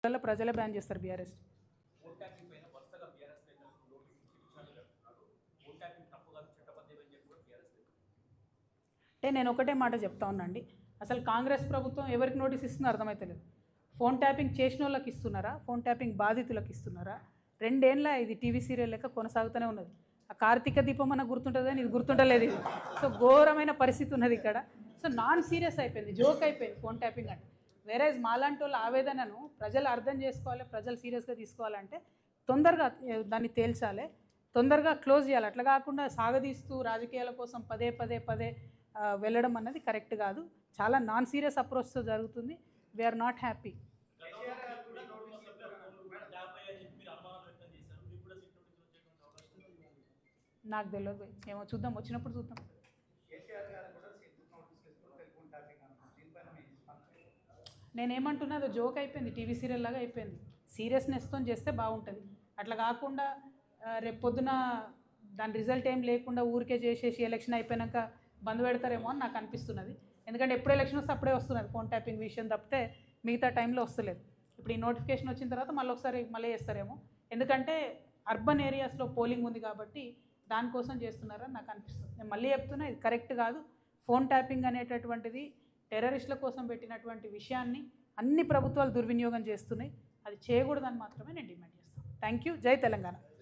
ప్రజలే బ్యాన్ చేస్తారు బీఆర్ఎస్. అంటే నేను ఒకటే మాట చెప్తా ఉన్నాండి, అసలు కాంగ్రెస్ ప్రభుత్వం ఎవరికి నోటీస్ ఇస్తుందో అర్థమవుతలేదు. ఫోన్ ట్యాపింగ్ చేసిన వాళ్ళకి ఇస్తున్నారా, ఫోన్ ట్యాపింగ్ బాధితులకు ఇస్తున్నారా? 2 ఏళ్ళ ఇది టీవీ సీరియల్ లెక్క కొనసాగుతూనే ఉన్నది. ఆ కార్తీక దీపం అన్న గుర్తుంటుంది కానీ ఇది గుర్తుంటలేదు ఇది. సో ఘోరమైన పరిస్థితి ఉన్నది ఇక్కడ. సో నాన్ సీరియస్ అయిపోయింది, జోక్ అయిపోయింది ఫోన్ ట్యాపింగ్ అంటే. వేరేజ్ మాలాంటి వాళ్ళ ఆవేదనను ప్రజలు అర్థం చేసుకోవాలి, ప్రజలు సీరియస్గా తీసుకోవాలంటే తొందరగా దాన్ని తేల్చాలి, తొందరగా క్లోజ్ చేయాలి. అట్లా కాకుండా సాగదీస్తూ రాజకీయాల కోసం పదే వెళ్ళడం అన్నది కరెక్ట్ కాదు. చాలా నాన్ సీరియస్ అప్రోచ్తో జరుగుతుంది. We are not happy. నాకు తెలియదు, ఏమో చూద్దాం, వచ్చినప్పుడు చూద్దాం. నేనేమంటున్నదో జోక్ అయిపోయింది, టీవీ సీరియల్ లాగా అయిపోయింది. సీరియస్నెస్తో చేస్తే బాగుంటుంది. అట్లా కాకుండా రేపు పొద్దున దాని రిజల్ట్ ఏం లేకుండా ఊరికే చేసేసి ఎలక్షన్ అయిపోయాక బంద్ పెడతారేమో అని నాకు అనిపిస్తున్నది. ఎందుకంటే ఎప్పుడు ఎలక్షన్ వస్తే అప్పుడే వస్తున్నది ఫోన్ ట్యాపింగ్ విషయం తప్పితే మిగతా టైంలో వస్తలేదు. ఇప్పుడు ఈ నోటిఫికేషన్ వచ్చిన తర్వాత మళ్ళీ చేస్తారేమో. ఎందుకంటే అర్బన్ ఏరియాస్లో పోలింగ్ ఉంది కాబట్టి దానికోసం చేస్తున్నారని నాకు అనిపిస్తుంది. నేను మళ్ళీ చెప్తున్నా, ఇది కరెక్ట్ కాదు. ఫోన్ ట్యాపింగ్ అనేటటువంటిది టెర్రరిస్టుల కోసం పెట్టినటువంటి విషయాన్ని అన్ని ప్రభుత్వాలు దుర్వినియోగం చేస్తున్నాయి. అది చేయకూడదని మాత్రమే నేను డిమాండ్ చేస్తాను. Thank you. జై తెలంగాణ.